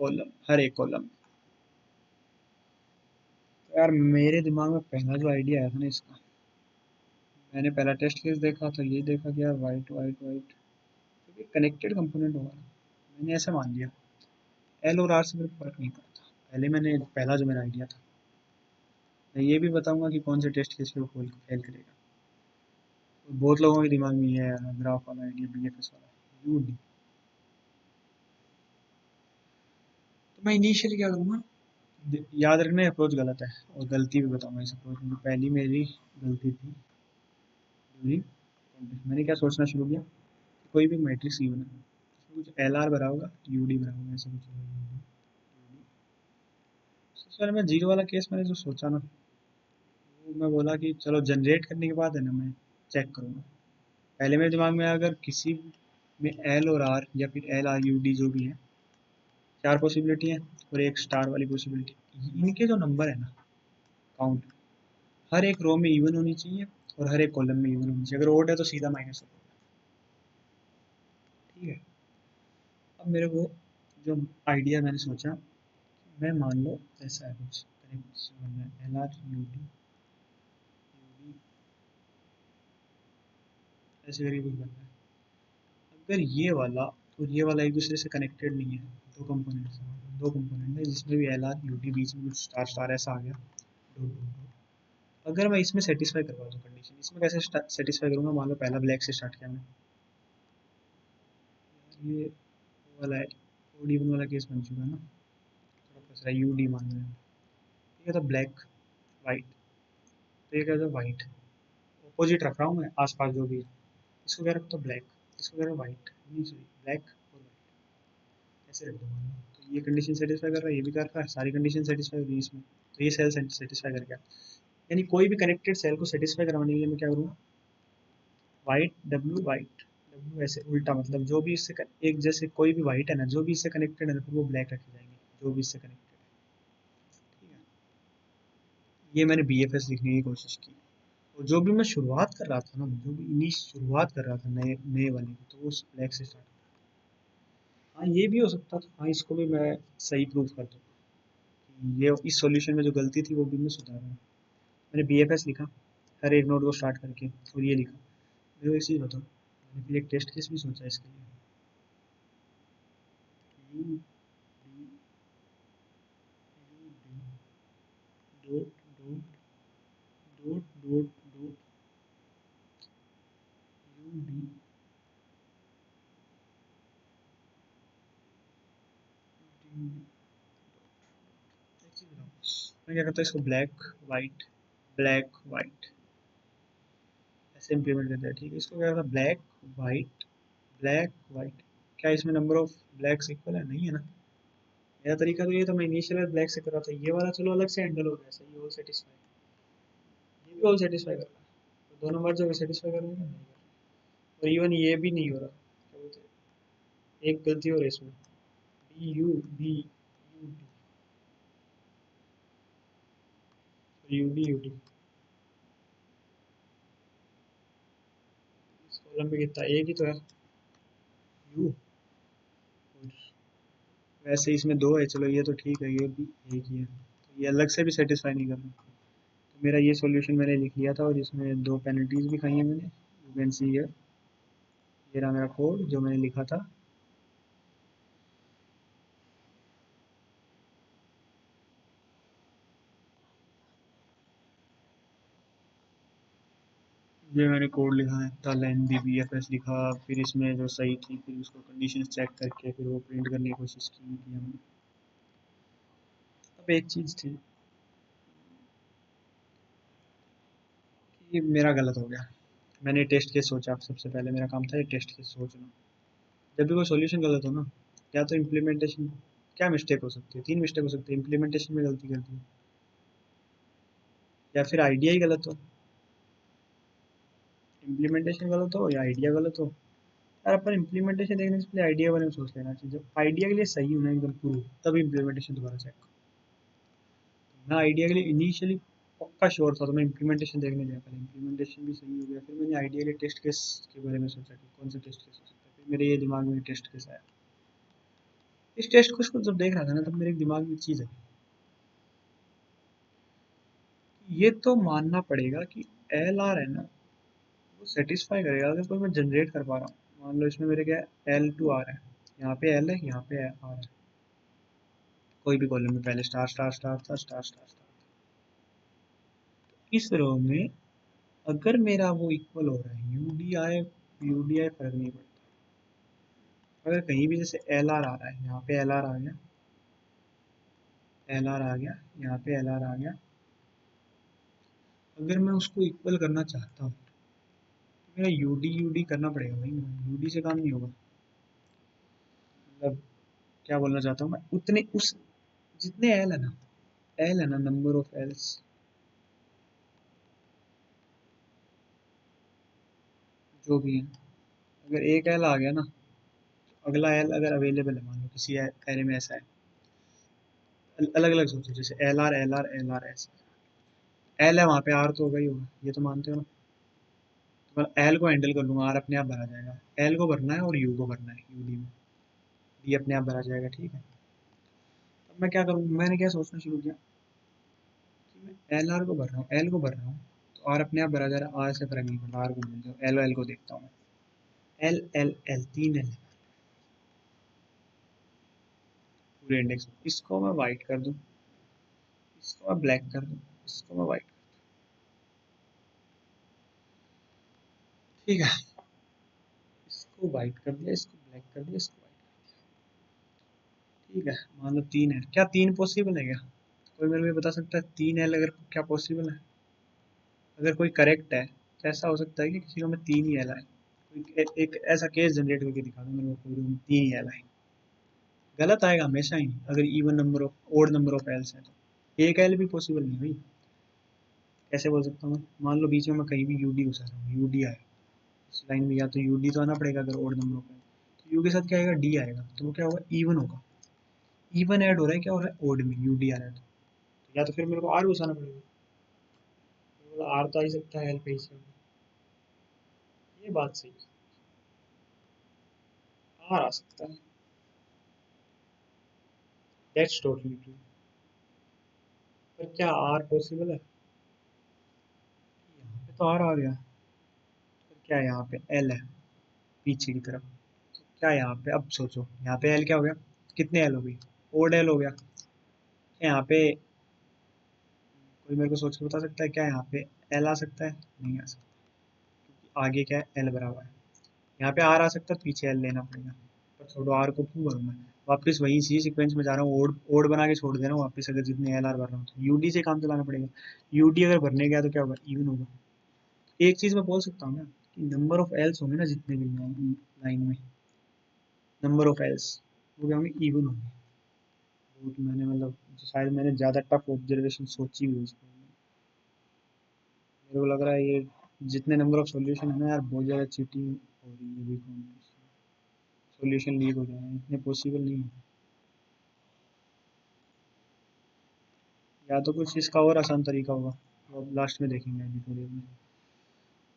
Speaker 1: कॉलम, हर एक कॉलम। तो यार मेरे दिमाग में पहला जो आइडिया आया था ना इसका, मैंने पहला टेस्ट केस देखा तो ये देखा कि यार वाइट वाइट वाइट क्योंकि कनेक्टेड कंपोनेंट होगा ना, मैंने ऐसा मान लिया। एल और आर से मेरे को फर्क नहीं पड़ता। पहले मैंने पहला जो मेरा आइडिया था, मैं ये भी बताऊंगा कि कौन से टेस्ट केस पे वो फेल करेगा। तो बहुत लोगों के दिमाग में ये है ग्राफ वाला आइडिया, बीएफएस वाला यूडी। तो मैं इनिशियली क्या करूँगा, याद रखना अप्रोच गलत है, और गलती भी बताऊंगा इस अप्रोच में। पहली मेरी गलती थी ड्यूरिंग, मैंने क्या सोचना शुरू किया कि कोई भी मैट्रिक्स गिवन है उसमें कुछ एल आर भरा होगा, यूडी भरा होगा, ऐसा कुछ होगा। सबसे पहले मैं जीरो वाला केस मैंने जो सोचा ना, वो मैं बोला कि चलो जनरेट करने के बाद है ना मैं चेक करूँगा। पहले मेरे दिमाग में अगर किसी में एल और आर या फिर एल आर यू डी जो भी है, चार पॉसिबिलिटी है और एक स्टार वाली पॉसिबिलिटी, इनके जो नंबर है ना काउंट, हर एक रो में इवन होनी चाहिए और हर एक कॉलम में इवन होनी चाहिए। अगर ओड है तो सीधा माइनस होगा। ठीक है। अब मेरे को जो आइडिया मैंने सोचा, मैं मान लो ऐसा है कुछ connect L R U D ऐसे करके कुछ बनना है। अगर ये वाला और ये वाला एक दूसरे से कनेक्टेड नहीं है, दो कंपोनेंट है, दो कंपोनेंट है जिसमें भी एल आर यू डी बीच में कुछ स्टार स्टार ऐसा आ गया, डॉट डॉट डॉट। अगर मैं इसमें सेटिस्फाई करवा दूँ कंडीशन, इसमें कैसे सेटिस्फाई करूँगा, मान लो पहला ब्लैक से स्टार्ट किया मैं, ये वाला है ओड इवन वाला केस बन चुका है ना, थोड़ा फंस रहा है, यू डी मान रहे हैं। ठीक है, तो ब्लैक वाइट, तो ये क्या होता है वाइट, अपोजिट रख रहा हूँ मैं आसपास जो भी है। इसको क्या रखता हूँ ब्लैक, इसको क्या रखता हूँ वाइट, नहीं सॉरी ब्लैक और वाइट ऐसे रख दूंगा मैं। तो ये कंडीशन सेटिस्फाई कर रहा है, ये भी कर रहा है, सारी कंडीशन सेटिस्फाई हो रही है इसमें। तो ये सेल सेटिस्फाई कर गया। यानी कोई भी कनेक्टेड सेल को सेटिस्फाई करवाने के लिए मैं क्या करूँगा, वाइट डब्ल्यू वाइट डब्ल्यू ऐसे उल्टा, मतलब जो भी इससे एक जैसे कोई भी वाइट है ना, जो भी इससे कनेक्टेड है ना, फिर वो ब्लैक रखे जाएंगे जो भी इससे कनेक्टेड है। ठीक है, ये मैंने बी एफ एस लिखने की कोशिश की। और जो भी मैं शुरुआत कर रहा था ना, जो भी इनिश शुरुआत कर रहा था नए नए वाले की, तो वो उस ब्लैक से स्टार्ट। हाँ ये भी हो सकता था, हाँ इसको भी मैं सही प्रूव कर दूँ। ये इस सॉल्यूशन में जो गलती थी वो भी मैं सुधार रहा हूँ। मैंने बी एफ एस लिखा हर एक नोड को स्टार्ट करके, और ये लिखा। मेरे को एक चीज़ बताओ, मैंने फिर एक टेस्ट केस भी सोचा इसके लिए। U D U D dot dot dot dot dot U D मैं क्या करता हूँ, इसको ब्लैक वाइट ब्लैक वाइट ऐसे इम्प्लीमेंट करते हैं। ठीक है, इसको क्या करता है ब्लैक वाइट ब्लैक वाइट। क्या इसमें नंबर ऑफ ब्लैक्स इक्वल है, नहीं है ना। मेरा तरीका तो ये था, मैं इनिशियल ब्लैक से कर रहा था, ये वाला चलो अलग से हैंडल हो गया, सही ऑल सेटिस्फाई, ये भी ऑल सेटिस्फाई कर रहा है। तो दोनों मर्ज हो गए, सेटिस्फाई कर रहे हैं नहीं कर रहे। और इवन ये भी नहीं हो रहा, क्या बोलते हैं, एक गलती और है इसमें, D U D U D U D U D. इस कॉलम में कितना, एक ही तो है यू, वैसे इसमें दो है, चलो ये तो ठीक है, ये भी एक ही है, तो ये अलग से भी सेटिस्फाई नहीं कर रहा। तो मेरा ये सॉल्यूशन मैंने लिख लिया था, और इसमें दो पेनल्टीज भी खाई हैं मैंने, यू कैन सी हियर। ये रहा मेरा कोड जो मैंने लिखा था। ये मैंने कोड लिखा है, था लेन बी बी एफ एस लिखा, फिर इसमें जो सही थी फिर उसको कंडीशन चेक करके फिर वो प्रिंट करने की कोशिश की हमने। अब एक चीज़ थी कि मेरा गलत हो गया, मैंने टेस्ट केस सोचा, सबसे पहले मेरा काम था ये टेस्ट केस सोचना। जब भी कोई सॉल्यूशन गलत हो ना, या तो इम्प्लीमेंटेशन, क्या मिस्टेक हो सकती है, तीन मिस्टेक हो सकती है, इम्प्लीमेंटेशन में गलती कर दी, या फिर आइडिया ही गलत हो। इम्प्लीमेंटेशन गलत हो या आइडिया गलत हो। यार अपन इम्प्लीमेंटेशन देखने से पहले आइडिया के बारे में सोच लेना चाहिए, जब आइडिया के लिए सही होना एकदम प्रूव, तब इम्प्लीमेंटेशन दोबारा चेक। मैं आइडिया के लिए इनिशियली पक्का श्योर था, तो मैं इम्प्लीमेंटेशन देखने गया, पहले इम्प्लीमेंटेशन भी सही हो गया, फिर मैंने आइडिया के टेस्ट केस के बारे में सोचा कि कौन सा टेस्ट केस हो सकता है, फिर मेरे ये दिमाग में टेस्ट केस आया। इस टेस्ट को जब देख रहा था ना, तब मेरे दिमाग में एक चीज़ है, ये तो मानना पड़ेगा कि एल आर है ना, वो सेटिस्फाई करेगा अगर कोई मैं जनरेट कर पा रहा हूँ। मान लो इसमें मेरे क्या एल टू आर है, यहाँ पे एल है, यहाँ पे आर है, कोई भी कॉलम में पहले स्टार स्टार स्टार था, स्टार स्टार स्टार। इस रो में अगर मेरा वो इक्वल हो रहा है, यूडीआई फर्क नहीं पड़ता। अगर कहीं भी जैसे एल आर आ रहा है, यहाँ पे एल आर आ गया, एल आर आ गया, यहाँ पे एल आर आ गया, अगर मैं उसको इक्वल करना चाहता हूँ तो मेरा यूडी करना पड़ेगा भाई, यूडी से काम नहीं होगा। मतलब क्या बोलना चाहता हूँ मैं, उतने उस जितने एल है ना, नंबर ऑफ एल्स, जो भी है, अगर एक एल आ गया ना, अगला एल अगर अवेलेबल है, मान लो किसी एरे में ऐसा है, अलग अलग सोचो, जैसे एल आर ऐसा, एल है वहाँ पे, आर तो होगा ही होगा, ये तो मानते हो ना। तो मैं एल को हैंडल कर लूंगा, आर अपने आप भरा जाएगा। एल को भरना है और यू को भरना है, यूडी में डी अपने आप भरा जाएगा, ठीक है। अब मैं क्या करूँ, मैंने क्या सोचना शुरू किया कि मैं एल आर को भर रहा हूँ, एल को भर रहा हूँ, तो आर अपने आप भरा जा रहा है, आर से फर्क नहीं पड़ता, आर को भूल जाओ, एल को देखता हूँ। एल एल एल तीन एल पूरे इंडेक्स में, इसको मैं वाइट कर दूँ, इसको मैं ब्लैक कर दूँ, इसको मैं वाइट, ठीक है। इसको वाइट कर दिया, इसको ब्लैक कर दिया, इसको वाइट, ठीक है। मान लो तीन है, क्या तीन पॉसिबल है क्या? कोई मेरे को ये बता सकता है तीन एल अगर क्या पॉसिबल है? अगर कोई करेक्ट है तो ऐसा हो सकता है कि किसी को में तीन ही एल आए, कोई एक ऐसा केस जनरेट करके दिखा दो मेरे को, कोई में तीन ही एल आए। गलत आएगा हमेशा ही, अगर even number of odd number of else है तो एक एल भी पॉसिबल नहीं भाई। कैसे बोल सकता हूँ मैं? मान लो बीच में मैं कहीं भी यूडी घुसा रहा हूँ, यूडी आया इस लाइन में, या तो यूडी तो आना पड़ेगा अगर ओड नंबर ऑफ एल, तो यू के साथ क्या आएगा, डी आएगा, तो वो क्या होगा, इवन होगा। इवन ऐड हो रहा है, क्या हो रहा है, ओड में यूडी आ रहा है, तो या तो फिर मेरे को आर घुसाना पड़ेगा, आर तो आ ही सकता है एल पे ही से। ये बात सही है, आर आ सकता है, दैट्स टोटली ट्रू। पर क्या आर पॉसिबल है? यहाँ पे तो आर आ गया, पर क्या यहाँ पे एल है पीछे की तरफ, तो क्या यहाँ पे, अब सोचो यहाँ पे एल क्या हो गया, कितने एल हो गई, ओड एल हो गया। क्या यहाँ पे कोई मेरे को सोच के बता सकता है क्या यहाँ पे एल आ सकता है? नहीं आ सकता, क्योंकि आगे क्या है, एल भरा हुआ है। यहाँ पे आर आ सकता है, तो पीछे एल लेना पड़ेगा। पर छोड़ो, आर को क्यों भरूँ मैं, वापस वही सी सीक्वेंस में जा रहा हूँ, ओड ओड बना के छोड़ दे रहा हूँ वापस, अगर जितने एल आर भर रहा हूँ तो यूडी से काम चलाना पड़ेगा। यूडी अगर भरने गया तो क्या होगा, इवन होगा। एक चीज मैं बोल सकता हूँ ना, कि नंबर ऑफ एल्स होंगे ना जितने भी लाइन में, नंबर ऑफ एल्स वो क्या होंगे, इवन होंगे। वो तो मैंने मतलब शायद मैंने ज़्यादा टफ ऑब्जर्वेशन सोची हुई उसको, मेरे को लग रहा है ये जितने नंबर ऑफ सॉल्यूशन है ना यार, बहुत ज़्यादा चीटिंग हो रही है, अभी सॉल्यूशन लीक हो जाए, इतने पॉसिबल नहीं है। या तो कुछ इसका और आसान तरीका होगा, वो अब लास्ट में देखेंगे अभी थोड़ी देर में।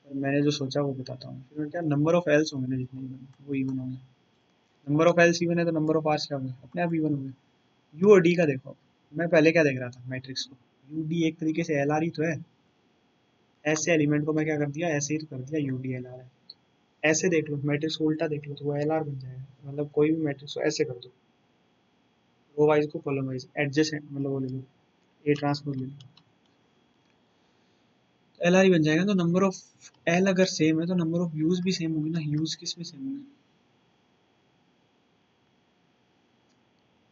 Speaker 1: पर मैंने जो सोचा वो बताता हूँ, फिर क्या नंबर ऑफ एल्स होंगे ना जितने भी, वो इवन होंगे। नंबर ऑफ एल्स इवन है तो नंबर ऑफ आर्स क्या होंगे, अपने आप इवन होंगे। यू और डी का देखो, मैं पहले क्या देख रहा था मैट्रिक्स को, यू डी एक तरीके से एल आर ही तो है, ऐसे एलिमेंट को मैं क्या कर दिया, ऐसे ही तो कर दिया, यू डी एल आर है। ऐसे देख लो, मैट्रिक्स को उल्टा देख लो तो वो एल आर बन जाएगा। मतलब कोई भी मैट्रिक्स को ऐसे कर दो, रो वाइज को कॉलम वाइज एडजेसेंट, मतलब वो ले लो, ए ट्रांसपोज ले लो, एल आर ही बन जाएगा। तो नंबर ऑफ एल अगर सेम है तो नंबर ऑफ यूज भी सेम होंगे ना, यूज किस में सेम होंगे,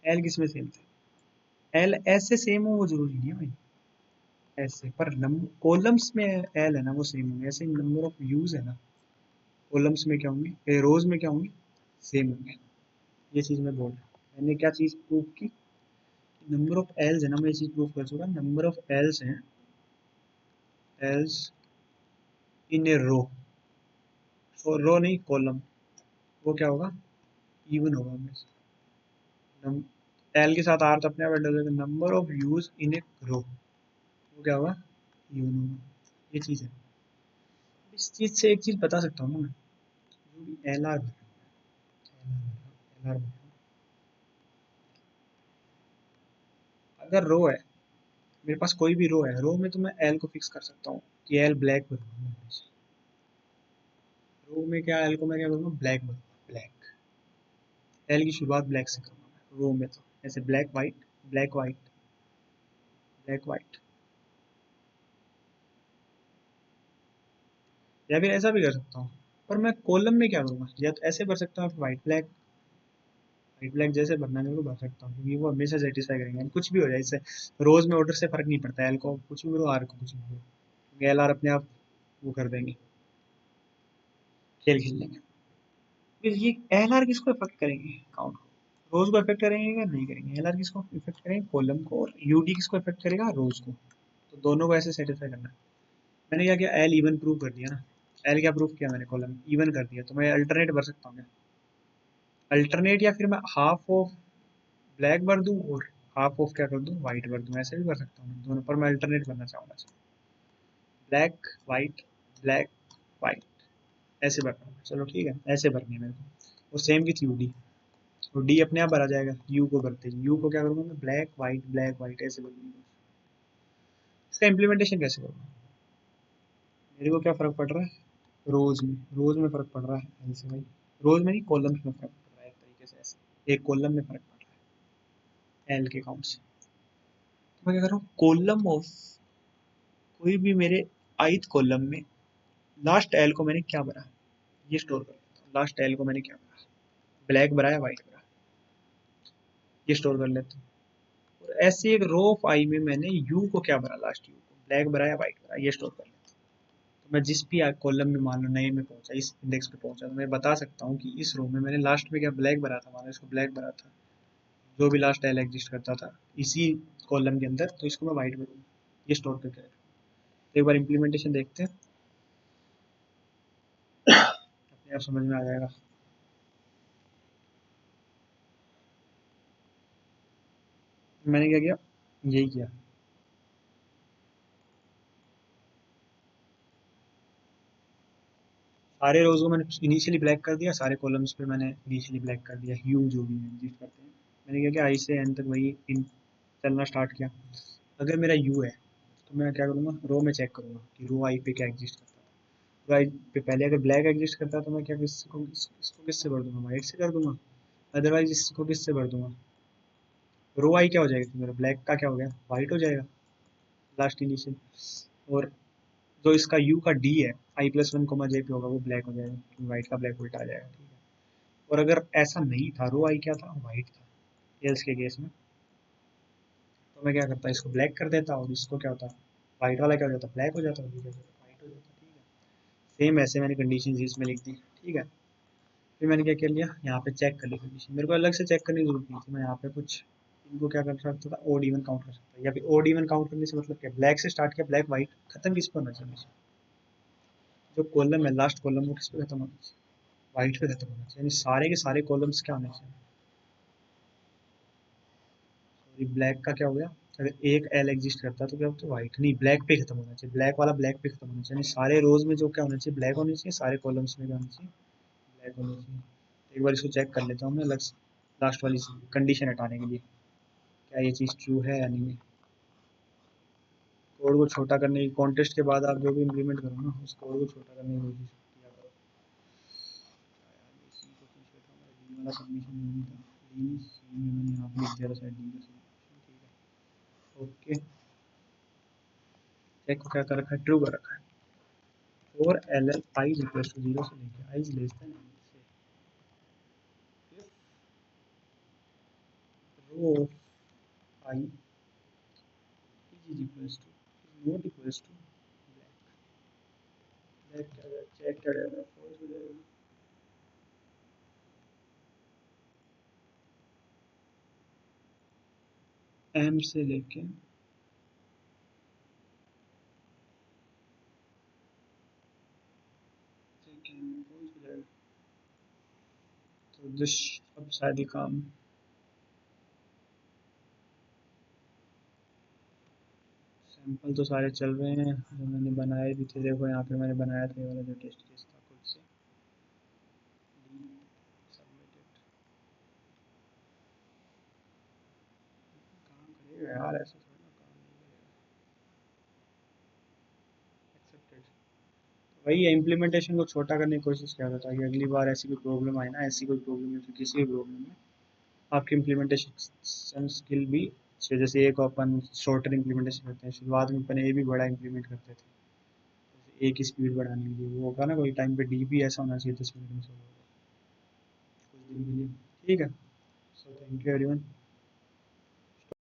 Speaker 1: एल किस में सेम थे, एल ऐसे सेम हो वो जरूरी नहीं है भाई, ऐसे पर कॉलम्स में एल है ना वो सेम होंगे, ऐसे नंबर ऑफ यूज है ना, कॉलम्स में क्या होंगे, रोज में क्या होंगे, सेम होंगे। ये चीज मैं बोल रहा हूँ, मैंने क्या चीज प्रूव की, नंबर ऑफ एल्स है ना, मैं ये चीज प्रूव कर चुका, नंबर ऑफ एल्स हैं, एल्स इन ए रो, तो रो नहीं कॉलम, वो क्या होगा, इवन होगा हमेशा। एल के साथ आर तो अपने आप ऐड हो जाएगा, नंबर ऑफ यूज इन ए रो, वो क्या होगा, इवन होगा। ये चीज है, इस चीज से एक चीज बता सकता हूँ ना मैं, जो भी एल आर, एल आर, अगर रो है, मेरे पास कोई भी रो है, रो में तो मैं एल को फिक्स कर सकता हूँ कि एल ब्लैक भरूंगा। रो में क्या, एल को मैं क्या करूँगा, ब्लैक भरूंगा, ब्लैक। एल की शुरुआत ब्लैक से करूँगा रो में, तो ऐसे black white, black white, black white. या फिर ऐसा भी कर सकता हूँ, पर मैं कॉलम में क्या करूँगा, या तो ऐसे भर सकता हूँ, वाइट ब्लैक, वाइट ब्लैक जैसे भरना है मेरे को भर सकता हूँ, क्योंकि वो हमेशा सेटिस्फाई करेंगे, कुछ भी हो जाए इससे। रोज में ऑर्डर से फर्क नहीं पड़ता, एल को कुछ भी करो, आर को कुछ भी करो, क्योंकि एल आर अपने आप वो कर देंगे, खेल खेल लेंगे। फिर ये एल आर किसको इफेक्ट करेंगे, काउंट को, रोज को इफेक्ट करेंगे या नहीं करेंगे, एल आर किसको इफेक्ट करेंगे, कॉलम को, और यूडी किसको इफेक्ट करेगा, रोज को। तो दोनों को ऐसे सेटिस्फाई करना है। मैंने क्या किया, एल इवन प्रूव कर दिया ना, एल क्या प्रूव किया मैंने, कॉलम इवन कर दिया, तो मैं अल्टरनेट भर सकता हूँ, अल्टरनेट, या फिर मैं हाफ ऑफ ब्लैक भर दूँ और हाफ ऑफ क्या कर दूँ, व्हाइट भर दूँ, ऐसे भी कर सकता हूँ दोनों, पर मैं अल्टरनेट करना चाहूँगा, ब्लैक वाइट, ब्लैक वाइट, ऐसे भरना है। चलो ठीक है, ऐसे भरनी है मेरे को। और सेम की थी डी, तो डी अपने आप भरा जाएगा, यू को भरते हैं, यू को क्या करूँगा मैं, ब्लैक वाइट ऐसे भरूँगा। इसका इम्प्लीमेंटेशन कैसे करूँगा, मेरे को क्या फ़र्क पड़ रहा है, रोज में फ़र्क पड़ रहा है, ऐसे भाई, रोज में नहीं, कॉलम्स में फ़र्क पड़ रहा है, एक तरीके से ऐसे एक कॉलम में फ़र्क पड़ रहा है एल के काउंट से। तो मैं क्या कर रहा हूँ, कॉलम ऑफ कोई भी मेरे ith कॉलम में लास्ट एल को मैंने क्या भरा, ये स्टोर कर लेता हूँ, लास्ट एल को मैंने क्या भरा, ब्लैक भरा या वाइट भरा, ये स्टोर कर लेता हूँ। और ऐसे एक रो ऑफ आई में मैंने यू को क्या भरा, लास्ट यू को ब्लैक भरा या वाइट भरा, ये स्टोर कर लेता हूँ। तो मैं जिस भी कॉलम में मान लो नए में पहुंचा, इस इंडेक्स पे पहुंचा, तो मैं बता सकता हूँ कि इस रो में मैंने लास्ट में क्या ब्लैक भरा था, मान लो इसको ब्लैक भरा था, जो भी लास्ट एल एग्जिस्ट करता था इसी कॉलम के अंदर, तो इसको मैं वाइट भरूंगा, ये स्टोर करके रखूंगा। तो एक बार इम्प्लीमेंटेशन देखते हैं, अपने आप समझ में आ जाएगा। मैंने क्या किया, यही किया, सारे रोज को मैंने इनिशियली ब्लैक कर दिया, सारे कॉलम्स पे मैंने इनिशियली ब्लैक कर दिया, यू जो भी एग्जिस्ट करते हैं। मैंने क्या किया, आई से एन तक वही इन चलना स्टार्ट किया। अगर मेरा यू है, तो मैं क्या करूँगा, रो में चेक करूँगा कि रो आई पे क्या एग्जिस्ट करता है। रो आई पे पहले अगर ब्लैक एग्जिस्ट करता है, तो मैं क्या इसको किससे भर दूंगा, वाइट से कर दूंगा। अदरवाइज इसको किससे भर दूंगा, रो आई क्या हो जाएगा, मेरा ब्लैक का क्या हो गया, वाइट हो जाएगा, लास्ट इनिशियल। और जो इसका यू का डी है, आई प्लस वन कोमा जे पे होगा, वो ब्लैक हो जाएगा, क्योंकि वाइट का ब्लैक उल्टा आ जाएगा, ठीक है। और अगर ऐसा नहीं था, रो आई क्या था, वाइट था, एल्स के केस में, तो मैं क्या करता, इसको ब्लैक कर देता, और इसको क्या होता, वाइट वाला क्या हो जाता, ब्लैक हो जाता, और ये क्या हो जाता, वाइट हो जाता, ठीक है। सेम ऐसे मैंने कंडीशन इसमें लिख दी, ठीक है। फिर मैंने क्या कर लिया, यहाँ पे चेक कर ली कंडीशन, मेरे को अलग से चेक करने की जरूरत नहीं थी, मैं यहाँ पे कुछ इनको क्या कर सकता था, ओड इवन काउंट कर सकता था, या फिर ओड इवन काउंट करने से मतलब क्या, ब्लैक से स्टार्ट किया, ब्लैक वाइट खत्म किस पर होना चाहिए, जो कॉलम है लास्ट कॉलम वो किस पे खत्म होना चाहिए, वाइट पे खत्म होना चाहिए, यानी सारे के सारे कॉलम्स क्या होने चाहिए, सॉरी ब्लैक का क्या हो गया, अगर एक एल एग्जिस्ट करता तो क्या होता, वाइट नहीं, ब्लैक पे खत्म होना चाहिए, ब्लैक वाला ब्लैक पे खत्म होना चाहिए, यानी सारे रोज में जो क्या होना चाहिए, ब्लैक होनी चाहिए, सारे कॉलम्स में क्या होना चाहिए, ब्लैक होनी चाहिए। एक बार इसको चेक कर लेता हूँ मैं, लास्ट वाली कंडीशन हटाने के लिए, क्या ये चीज़ ट्रू है या नहीं है। कोड को छोटा करने की, कॉन्टेस्ट के बाद आप जो भी इम्प्लीमेंट करो ना, उस कोड को छोटा करने की कोशिश किया करो। सी को पूछ रहा था, मेरा डी वाला सबमिशन नहीं था, डी नहीं, सी में मैंने यहाँ पे लिख दिया था शायद डी का सबमिशन, ठीक है। ओके, चेक को क्या कर रखा है, ट्रू कर रखा है। और L L I is equal to zero से लेके I is less than N से, row I is equal to not equal to black, black क्या चेक क्या जाएगा, फॉल्स हो जाएगा। एम से लेके फॉल्स हो जाएगा, तो दिस, अब शायद ही काम, सैंपल तो सारे चल रहे हैं जो मैंने बनाए भी थे, देखो यहाँ पे मैंने बनाया था ये वाला जो टेस्ट केस था खुद से, सबमिटेड, काम करेगा यार वही इम्प्लीमेंटेशन को छोटा करने की कोशिश कर रहा था कि अगली बार ऐसी कोई प्रॉब्लम आए ना, ऐसी कोई प्रॉब्लम है फिर किसी भी प्रॉब्लम में आपकी इम्प्लीमेंटेशन स्किल भी अच्छी है। जैसे एक अपन शॉर्टर इम्प्लीमेंटेशन करते हैं, शुरुआत में अपन ए भी बड़ा इम्प्लीमेंट करते थे, जैसे ए की स्पीड बढ़ाने के लिए वो होगा ना कोई टाइम पे डी भी ऐसा होना चाहिए 10 मिनट में सब होगा कुछ दिन के लिए। ठीक है, सो थैंक यू एवरीवन।